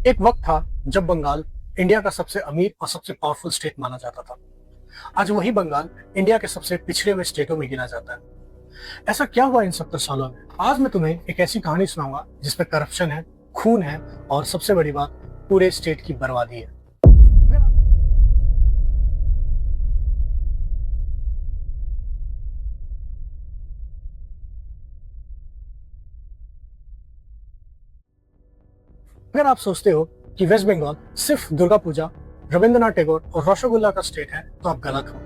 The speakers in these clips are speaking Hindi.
एक वक्त था जब बंगाल इंडिया का सबसे अमीर और सबसे पावरफुल स्टेट माना जाता था। आज वही बंगाल इंडिया के सबसे पिछड़े हुए स्टेटों में गिना जाता है। ऐसा क्या हुआ इन 70 सालों में? आज मैं तुम्हें एक ऐसी कहानी सुनाऊंगा जिसमें करप्शन है, खून है और सबसे बड़ी बात, पूरे स्टेट की बर्बादी है। अगर आप सोचते हो कि वेस्ट बंगाल सिर्फ दुर्गा पूजा, रविंद्रनाथ टैगोर और रसगुल्ला का स्टेट है, तो आप गलत हो।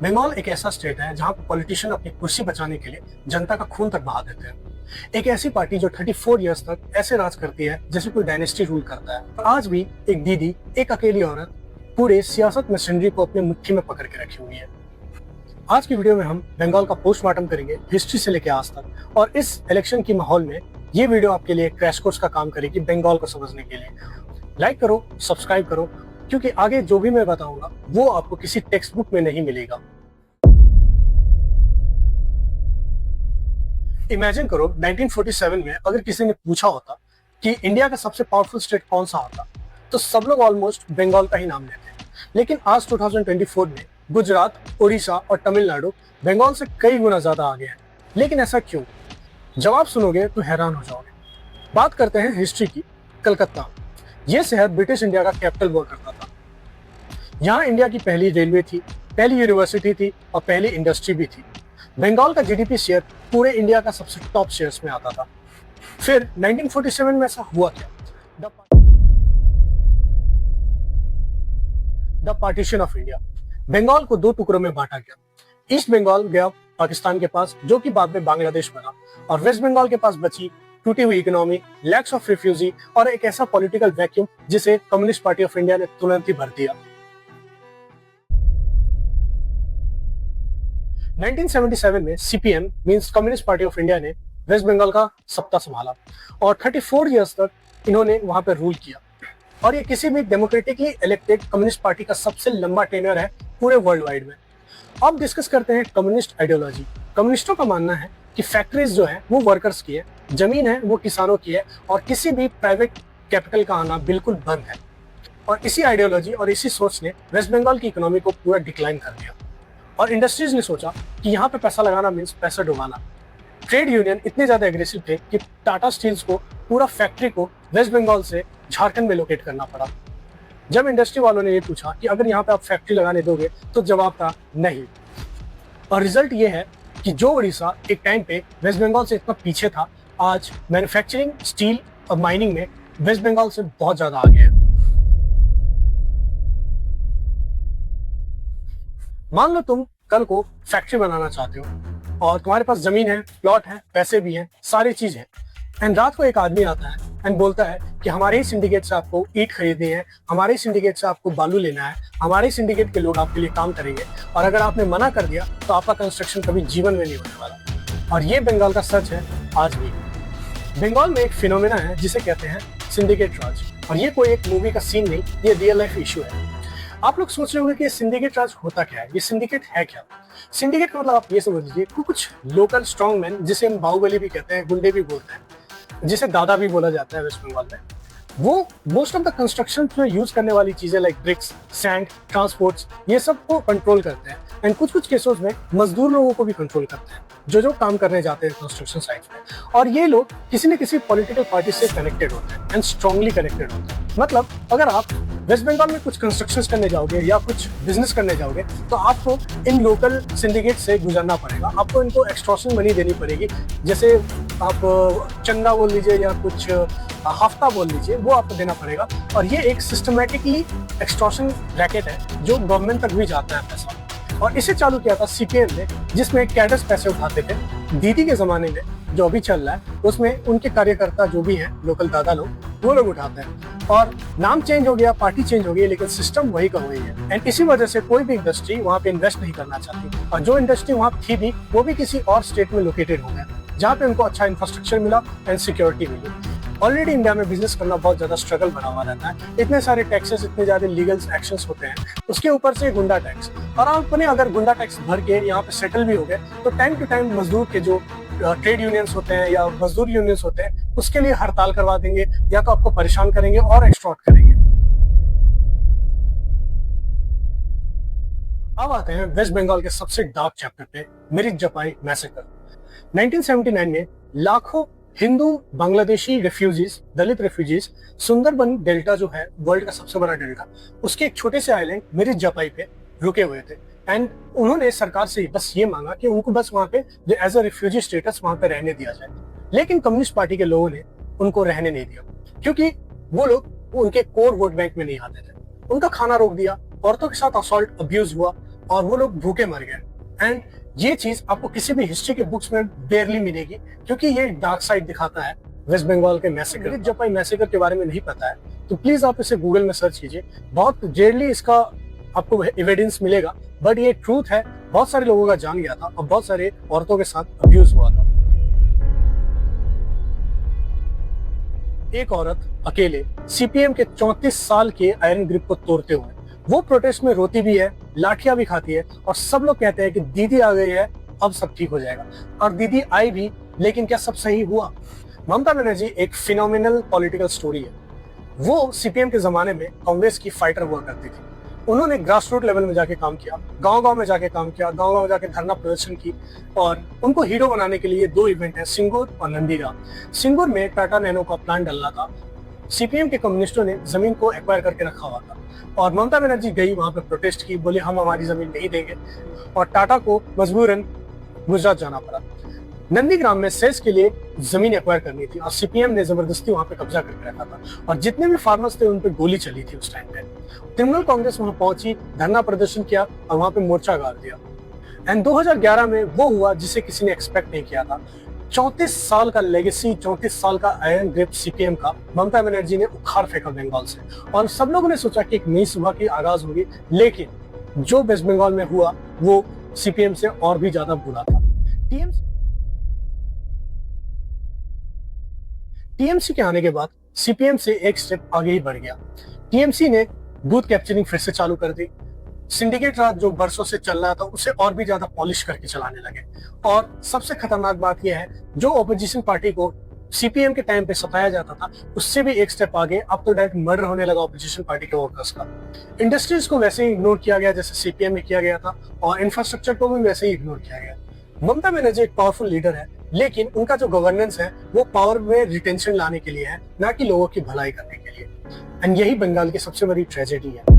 बंगाल एक ऐसा स्टेट है जहां पॉलिटिशियन अपनी कुर्सी बचाने के लिए जनता का खून तक बहा देते हैं। एक ऐसी पार्टी जो 34 इयर्स तक ऐसे राज करती है जैसे कोई डायनेस्टी रूल करता है। आज भी एक दीदी, एक अकेली औरत पूरे सियासत मशीनरी को अपने मुट्ठी में पकड़ के रखी हुई है। आज की वीडियो में हम बंगाल का पोस्टमार्टम करेंगे, हिस्ट्री से लेकर आज तक। और इस इलेक्शन की माहौल में ये वीडियो आपके लिए क्रैश कोर्स का काम करेगी बंगाल को समझने के लिए। लाइक करो, सब्सक्राइब करो, क्योंकि आगे जो भी मैं बताऊंगा वो आपको किसी टेक्स्ट बुक में नहीं मिलेगा। इमेजिन करो 1947 में अगर किसी ने पूछा होता कि इंडिया का सबसे पावरफुल स्टेट कौन सा होता, तो सब लोग ऑलमोस्ट बंगाल का ही नाम लेते। लेकिन आज 2024 में गुजरात, उड़ीसा और तमिलनाडु बंगाल से कई गुना ज्यादा आगे हैं। लेकिन ऐसा क्यों? जवाब सुनोगे तो हैरान हो जाओगे। बात करते हैं हिस्ट्री की। कलकत्ता, यह शहर ब्रिटिश इंडिया का कैपिटल हुआ करता था। यहाँ इंडिया की पहली रेलवे थी, पहली यूनिवर्सिटी थी और पहली इंडस्ट्री भी थी। बंगाल का जीडीपी शेयर पूरे इंडिया का सबसे टॉप शेयर्स में आता था। फिर 1947 में ऐसा हुआ क्या? The partition of India. Bengal को दो टुकड़ों में बांटा गया। ईस्ट बंगाल गया पाकिस्तान के पास, जो कि बाद में बांग्लादेश बना, और वेस्ट बंगाल के पास बची टूटी हुई इकोनॉमी, लैक्स ऑफ रिफ्यूजी और एक ऐसा पॉलिटिकल वैक्यूम जिसे कम्युनिस्ट पार्टी ऑफ इंडिया ने तुरंत ही भर दिया। 1977 में CPM means communist party of India ने वेस्ट बंगाल का सत्ता संभाला और 34 इयर्स तक इन्होंने वहां पर रूल किया। और ये किसी भी डेमोक्रेटिकली इलेक्टेड कम्युनिस्ट पार्टी का सबसे लंबा टेन्योर है पूरे वर्ल्ड वाइड में। अब डिस्कस करते हैं कम्युनिस्ट आइडियोलॉजी। कम्युनिस्टों का मानना है कि फैक्ट्रीज जो है वो वर्कर्स की है, जमीन है वो किसानों की है और किसी भी प्राइवेट कैपिटल का आना बिल्कुल बंद है। और इसी आइडियोलॉजी और इसी सोच ने वेस्ट बंगाल की इकोनॉमी को पूरा डिक्लाइन कर दिया। और इंडस्ट्रीज ने सोचा कि यहाँ पे पैसा लगाना मीन्स पैसा डुबाना। ट्रेड यूनियन इतने ज्यादा एग्रेसिव थे कि टाटा स्टील्स को पूरा फैक्ट्री को वेस्ट बंगाल से झारखंड में लोकेट करना पड़ा। जब इंडस्ट्री वालों ने ये पूछा कि अगर यहाँ पे आप फैक्ट्री लगाने दोगे, तो जवाब था नहीं। और रिजल्ट ये है कि जो उड़ीसा एक टाइम पे वेस्ट बंगाल से इतना पीछे था, आज मैन्युफैक्चरिंग, स्टील और माइनिंग में वेस्ट बंगाल से बहुत ज्यादा आगे है। मान लो तुम कल को फैक्ट्री बनाना चाहते हो और तुम्हारे पास जमीन है, प्लॉट है, पैसे भी हैं, सारी चीज है। एंड रात को एक आदमी आता है एंड बोलता है कि हमारे ही सिंडिकेट से आपको ईंट खरीदनी है, हमारे ही सिंडिकेट से आपको बालू लेना है, हमारे ही सिंडिकेट के लोग आपके लिए काम करेंगे, और अगर आपने मना कर दिया तो आपका कंस्ट्रक्शन कभी जीवन में नहीं होने वाला। और ये बंगाल का सच है आज भी। बंगाल में एक फिनोमेना है जिसे कहते हैं सिंडिकेट राज। और ये कोई एक मूवी का सीन नहीं, ये रियल लाइफ इशू है। आप लोग सोच रहे होंगे कि ये सिंडिकेट राज होता क्या है, ये सिंडिकेट है क्या? सिंडिकेट का मतलब आप ये समझ लीजिए कुछ लोकल स्ट्रॉन्ग मैन, जिसे हम बाहुबली भी कहते हैं, गुंडे भी बोलते हैं, जिसे दादा भी बोला जाता है वेस्ट बंगाल में, वो मोस्ट ऑफ द कंस्ट्रक्शन में यूज करने वाली चीजें लाइक ब्रिक्स, सैंड, ट्रांसपोर्ट्स, ये सब को कंट्रोल करते हैं। एंड कुछ कुछ केसेस में मजदूर लोगों को भी कंट्रोल करते हैं, जो काम करने जाते हैं कंस्ट्रक्शन साइट पे। और ये लोग किसी न किसी पॉलिटिकल पार्टी से कनेक्टेड होते हैं एंड स्ट्रांगली कनेक्टेड होते हैं। मतलब अगर आप वेस्ट बंगाल में कुछ कंस्ट्रक्शन करने जाओगे या कुछ बिजनेस करने जाओगे, तो आपको इन लोकल सिंडिकेट से गुजरना पड़ेगा। आपको इनको एक्सटॉर्शन मनी देनी पड़ेगी, जैसे आप चंदा बोल लीजिए या कुछ हफ्ता बोल लीजिए, वो आपको देना पड़ेगा। और ये एक सिस्टमेटिकली एक्सटॉर्शन रैकेट है जो गवर्नमेंट तक भी जाता है पैसा। और इसे चालू किया था सीपीएम ने, जिसमें कैडर्स पैसे उठाते थे। दीदी के जमाने में जो अभी चल रहा है उसमें उनके कार्यकर्ता जो भी हैं, लोकल दादा लोग, वो लोग उठाते हैं। और नाम चेंज हो गया, पार्टी चेंज हो गई, लेकिन सिस्टम वही का वही है। एंड इसी वजह से कोई भी इंडस्ट्री वहाँ पे इन्वेस्ट नहीं करना चाहती। और जो इंडस्ट्री वहाँ थी भी, वो भी किसी और स्टेट में लोकेटेड हो गया, जहाँ पे उनको अच्छा इंफ्रास्ट्रक्चर मिला एंड सिक्योरिटी मिली। ऑलरेडी इंडिया में बिजनेस करना बहुत ज्यादा स्ट्रगल बना हुआ रहता है। इतने सारे टैक्सेस, इतने ज्यादा लीगल एक्शंस होते हैं, उसके ऊपर से गुंडा टैक्स। और आपने अगर गुंडा टैक्स भर के यहाँ पे सेटल भी हो गए, तो टाइम टू टाइम मजदूर के जो ट्रेड यूनियंस होते हैं या मजदूर यूनियंस होते हैं उसके लिए हड़ताल करवा देंगे या तो आपको परेशान करेंगे और एक्सटॉर्ट करेंगे। अब आते हैं वेस्ट बंगाल के सबसे डार्क चैप्टर पे, मिरिक-जपाई मैसेकर। 1979 में लाखों हिंदू बांग्लादेशी रेफ्यूजीज, दलित रेफ्यूजीज सुंदरबन डेल्टा जो है वर्ल्ड का सबसे बड़ा डेल्टा, उसके एक छोटे से आइलैंड मिरिक-जपाई पे रुके हुए थे। एंड उन्होंने सरकार से बस ये मांगा कि उनको बस वहां पे एज अ रिफ्यूजी स्टेटस वहां पे रहने दिया जाए। लेकिन कम्युनिस्ट पार्टी के लोगों ने उनको रहने नहीं दिया क्योंकि वो लोग उनके कोर वोट बैंक में नहीं आते थे। उनका खाना रोक दिया, औरतों के साथ असॉल्ट अब्यूज हुआ और वो लोग भूखे मर गए। एंड ये चीज आपको किसी भी हिस्ट्री के बुक्स में बेयरली मिलेगी क्योंकि ये डार्क साइड दिखाता है वेस्ट बंगाल के मैसेकर। मिरिक-जपाई मैसेकर के बारे में नहीं पता है तो प्लीज आप इसे गूगल में सर्च कीजिए। बहुत रेयरली इसका आपको एविडेंस मिलेगा, बट ये ट्रूथ है। बहुत सारे लोगों का जान गया था और बहुत सारे औरतों के साथ अब्यूज हुआ था। एक औरत अकेले सीपीएम के 34 साल के आयरन ग्रिप को तोड़ते हुए वो प्रोटेस्ट में रोती भी है, लाठियां भी खाती है और सब लोग कहते हैं कि दीदी आ गई है, अब सब ठीक हो जाएगा। और दीदी आई भी, लेकिन क्या सब सही हुआ? ममता बनर्जी एक फिनोमिनल पॉलिटिकल स्टोरी है। वो सीपीएम के जमाने में कांग्रेस की फाइटर हुआ करती थी। उन्होंने ग्रास रूट लेवल में जाके काम किया, गांव-गांव में जाके काम किया, गांव-गांव में जाके धरना प्रदर्शन की और उनको हीरो बनाने के लिए 2 इवेंट है, सिंगूर और नंदीग्राम। सिंगूर में टाटा नैनो का प्लांट डलना था। सीपीएम के कम्युनिस्टों ने जमीन को एक्वायर करके रखा हुआ था और ममता बनर्जी गई वहां पे प्रोटेस्ट की, बोले हम हमारी जमीन नहीं देंगे और टाटा को मजबूरन गुजरात जाना पड़ा। नंदीग्राम में सेल्स के लिए जमीन एक्वायर करनी थी और सीपीएम ने जबरदस्ती वहां पे कब्जा करके रखा था और जितने भी फार्मर्स थे उन पे गोली चली थी उस टाइम पे। तृणमूल कांग्रेस वहां पहुंची, धरना प्रदर्शन किया और वहां पे मोर्चा गाड़ दिया। एंड 2011 में वो हुआ जिसे किसी ने एक्सपेक्ट नहीं किया था। 34 साल का लेगेसी, 34 साल का आयरन ग्रिप सीपीएम का ममता बनर्जी ने उखाड़ फेंका बंगाल से और सब लोगों ने सोचा कि एक नई सुबह की आगाज होगी, लेकिन जो वेस्ट बंगाल में हुआ वो सीपीएम से और भी ज्यादा बुरा था। टीएमसी के आने के बाद सीपीएम से एक स्टेप आगे ही बढ़ गया। टीएमसी ने बूथ कैप्चरिंग फिर से चालू कर दी। सिंडिकेट राज जो बरसों से चल रहा था उसे और भी ज्यादा पॉलिश करके चलाने लगे और सबसे खतरनाक बात यह है, जो ऑपोजिशन पार्टी को सीपीएम के टाइम पे सताया जाता था उससे भी एक स्टेप आगे अब तो डायरेक्ट मर्डर होने लगा ऑपोजिशन पार्टी के वर्कर्स का। इंडस्ट्रीज को वैसे ही इग्नोर किया गया जैसे सीपीएम में किया गया था और इंफ्रास्ट्रक्चर को भी वैसे ही इग्नोर किया गया। ममता बनर्जी एक पावरफुल लीडर है, लेकिन उनका जो गवर्नेंस है वो पावर में रिटेंशन लाने के लिए है, ना कि लोगों की भलाई करने के लिए। एंड यही बंगाल की सबसे बड़ी ट्रेजेडी है।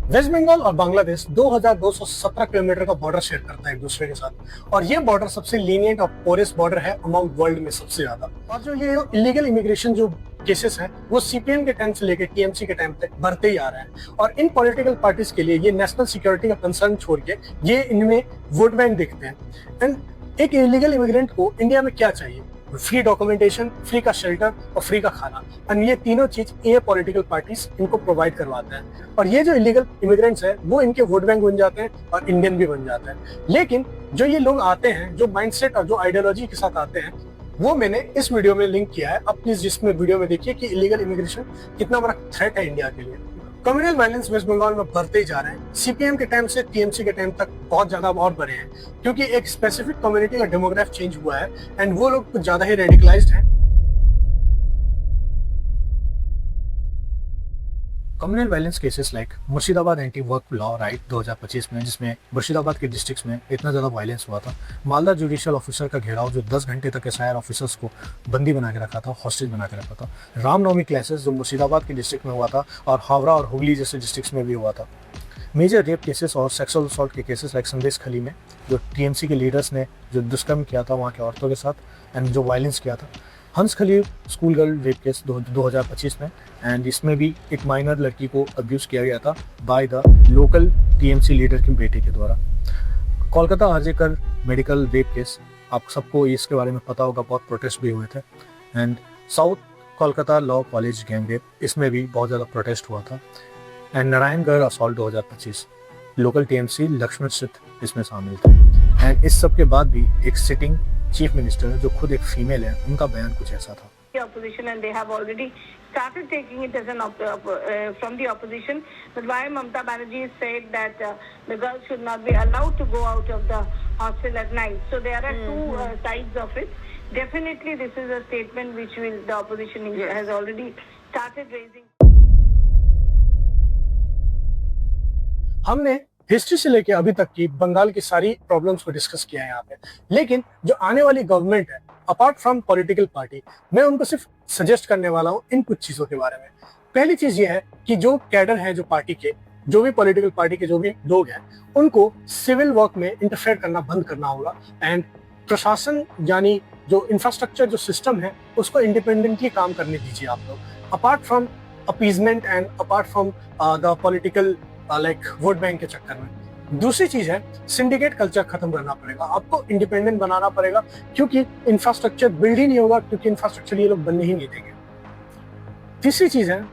वेस्ट बंगाल और बांग्लादेश 2217 किलोमीटर का बॉर्डर शेयर करता है एक दूसरे के साथ और ये बॉर्डर सबसे लीनियंट और पोरेस्ट बॉर्डर है अमंग वर्ल्ड में सबसे ज्यादा। और जो ये इलीगल इमिग्रेशन जो केसेस हैं वो सीपीएम के टाइम से लेकर टीएमसी के टाइम तक बढ़ते ही आ रहे हैं और इन पॉलिटिकल पार्टीज के लिए ये नेशनल सिक्योरिटी का कंसर्न छोड़ के ये इनमें वोट बैंक देखते हैं। एंड एक इलीगल इमिग्रेंट को इंडिया में क्या चाहिए? फ्री डॉक्यूमेंटेशन, फ्री का शेल्टर और फ्री का खाना। और ये तीनों चीज ये पॉलिटिकल पार्टीज इनको प्रोवाइड करवाते हैं और ये जो इलीगल इमिग्रेंट्स हैं वो इनके वोट बैंक बन जाते हैं और इंडियन भी बन जाते हैं। लेकिन जो ये लोग आते हैं, जो माइंडसेट और जो आइडियोलॉजी के साथ आते हैं, वो मैंने इस वीडियो में लिंक किया है। अब प्लीज जिसमें वीडियो में देखिए कि इलीगल इमिग्रेशन कितना बड़ा थ्रेट है इंडिया के लिए। कम्युनल वायलेंस वेस्ट बंगाल में बढ़ते ही जा रहे हैं। सीपीएम के टाइम से टीएमसी के टाइम तक बहुत ज्यादा और बढ़े हैं क्योंकि एक स्पेसिफिक कम्युनिटी का डेमोग्राफ चेंज हुआ है एंड वो लोग कुछ ज्यादा ही रेडिकलाइज्ड हैं। Communal violence cases like Murshidabad anti work law right 2025 में, जिसमें मुर्शिदाबाद के डिस्ट्रिक्ट्स में इतना ज़्यादा वायलेंस हुआ था। मालदा जुडिशियल ऑफिसर का घेराव जो 10 घंटे तक एसआईआर ऑफिसर्स को बंदी बना के रखा था, हॉस्टेज बना के रखा था। रामनवमी क्लासेस जो मुर्शिदाबाद के डिस्ट्रिक्ट में हुआ था और हावड़ा और हुगली जैसे डिस्ट्रिक्ट्स में भी हुआ था। मेजर रेप केसेस और सेक्सुअल असॉल्ट के केसेस लाइक संदेश खली में जो टीएमसी के लीडर्स ने जो दुष्कर्म किया था वहाँ के औरतों के साथ एंड जो वायलेंस किया था। हंस खली स्कूल गर्ल रेप केस 2025 में एंड इसमें भी एक माइनर लड़की को अब्यूज किया गया था by the local TMC leader की बेटे के द्वारा। कोलकाता आरजेकर मेडिकल रेप केस, आप सबको इसके बारे में पता होगा, बहुत प्रोटेस्ट भी हुए थे। And south Kolkata law college gang rape, इसमें भी बहुत ज़्यादा प्रोटेस्ट हुआ था। And Narayangarh assault 2025, local TMC Lakshman Siddha इसमें शामिल थे। एंड इस सब के बाद भी एक सिटिंग चीफ मिनिस्टर जो खुद एक फीमेल है, उनका बयान कुछ ऐसा था। the opposition, and they have already started taking it as from the opposition. But why Mamata Banerjee said that the girls should not be allowed to go out of the hostel at night. So there are two sides of it. Definitely, this is a statement which the opposition has already started raising. हमने हिस्ट्री से लेके अभी तक की बंगाल की सारी प्रॉब्लम्स को डिस्कस किया है यहाँ पे, लेकिन जो आने वाली गवर्नमेंट है, अपार्ट फ्रॉम पॉलिटिकल पार्टी, मैं उनको सिर्फ सजेस्ट करने वाला हूँ इन कुछ चीजों के बारे में। पहली चीज ये है कि जो कैडर है, जो पार्टी के, जो भी पॉलिटिकल पार्टी के जो भी लोग हैं, उनको सिविल वर्क में इंटरफेयर करना बंद करना होगा एंड प्रशासन यानी जो इंफ्रास्ट्रक्चर, जो सिस्टम है, उसको इंडिपेंडेंटली काम करने दीजिए आप लोग, apart from appeasement and apart from the political like what bank के चक्कर में। दूसरी चीज है, सिंडिकेट कल्चर खत्म करना पड़ेगा, आपको इंडिपेंडेंट बनाना पड़ेगा, क्योंकि इंफ्रास्ट्रक्चर बिल्ड ही नहीं होगा, क्योंकि इंफ्रास्ट्रक्चर ये लोग बनने ही नहीं देंगे। तीसरी चीज है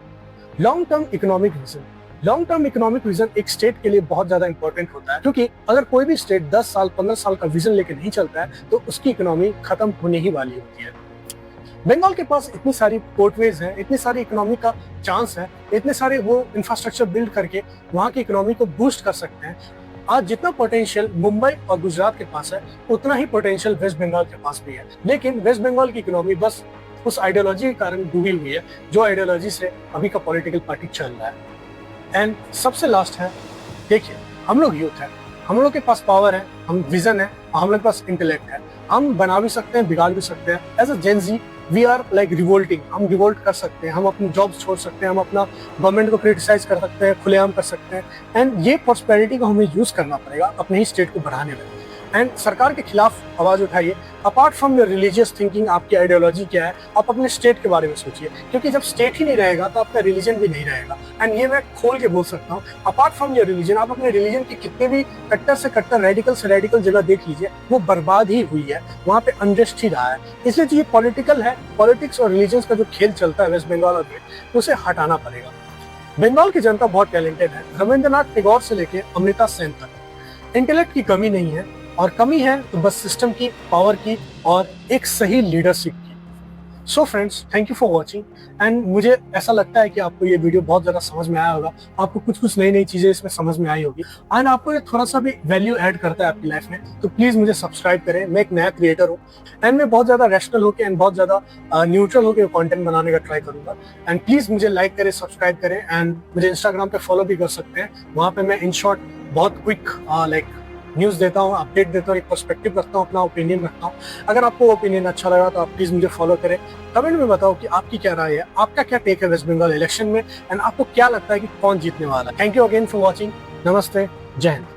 long term economic vision. Long term economic vision एक स्टेट के लिए बहुत ज्यादा इंपॉर्टेंट होता है, क्योंकि अगर कोई भी स्टेट 10 साल 15 साल का विजन लेकर नहीं चलता है तो उसकी इकोनॉमी खत्म होने ही वाली होती है। बंगाल के पास इतनी सारी पोर्टवेज हैं, इतनी सारी इकोनॉमी का चांस है, इतने सारे वो इंफ्रास्ट्रक्चर बिल्ड करके वहाँ की इकोनॉमी को बूस्ट कर सकते हैं। आज जितना पोटेंशियल मुंबई और गुजरात के पास है, उतना ही पोटेंशियल वेस्ट बंगाल के पास भी है, लेकिन वेस्ट बंगाल की इकोनॉमी बस उस आइडियोलॉजी के कारण डूबी हुई है, जो आइडियोलॉजी से अभी का पॉलिटिकल पार्टी चल रहा है। एंड सबसे लास्ट है, देखिए हम लोग यूथ है, हम लोग के पास पावर है, हम विजन है, हम लोग के पास इंटेलेक्ट है, हम बना भी सकते हैं, बिगाड़ भी सकते हैं। As a Gen Z we are like revolting, हम रिवोल्ट कर सकते हैं, हम अपनी जॉब्स छोड़ सकते हैं, हम अपना गवर्नमेंट को क्रिटिसाइज कर सकते हैं, खुलेआम कर सकते हैं। एंड ये प्रॉस्पेरिटी को हमें यूज करना पड़ेगा अपने ही स्टेट को बढ़ाने में। एंड सरकार के खिलाफ आवाज उठाइए, apart from your religious thinking, आपकी आइडियोलॉजी क्या है, आप अपने स्टेट के बारे में सोचिए, क्योंकि जब स्टेट ही नहीं रहेगा तो आपका रिलीजन भी नहीं रहेगा। एंड ये मैं खोल के बोल सकता हूँ, अपार्ट फ्रॉम योर रिलीजन, आप अपने रिलीजन की कितने भी कट्टर से कट्टर, रेडिकल से रेडिकल जगह देख लीजिए, वो बर्बाद ही हुई है, वहाँ पे अनरेस्ट ही रहा है। इसलिए जो ये पॉलिटिकल है, पॉलिटिक्स और रिलीजन का जो खेल चलता है वेस्ट बंगाल में, उसे हटाना पड़ेगा। बंगाल की जनता बहुत टैलेंटेड है, रविंद्रनाथ टैगोर से लेके अमृता सेन तक। इंटेलेक्ट की कमी नहीं है, और कमी है तो बस सिस्टम की, पावर की और एक सही लीडरशिप की। So friends, thank you for watching. And मुझे ऐसा लगता है कि आपको ये वीडियो बहुत ज़्यादा समझ में आया होगा, आपको कुछ कुछ नई नई चीज़ें इसमें समझ में आई होगी, एंड आपको ये थोड़ा सा भी वैल्यू ऐड करता है आपकी लाइफ में, तो प्लीज़ मुझे सब्सक्राइब करें। मैं एक नया क्रिएटर हूँ एंड मैं बहुत ज़्यादा रैशनल होकर एंड बहुत ज़्यादा न्यूट्रल होकर कॉन्टेंट बनाने का ट्राई करूँगा। एंड प्लीज़ मुझे लाइक करें, सब्सक्राइब करें, एंड मुझे इंस्टाग्राम पर फॉलो भी कर सकते हैं। वहाँ पर मैं इन शॉर्ट बहुत क्विक लाइक न्यूज़ देता हूँ, अपडेट देता हूँ, एक पर्सपेक्टिव रखता हूँ, अपना ओपिनियन रखता हूँ। अगर आपको ओपिनियन अच्छा लगा तो आप प्लीज़ मुझे फॉलो करें। कमेंट में बताओ कि आपकी क्या राय है, आपका क्या टेक है वेस्ट बंगाल इलेक्शन में, एंड आपको क्या लगता है कि कौन जीतने वाला है। Thank you again for watching. नमस्ते, जय हिंद।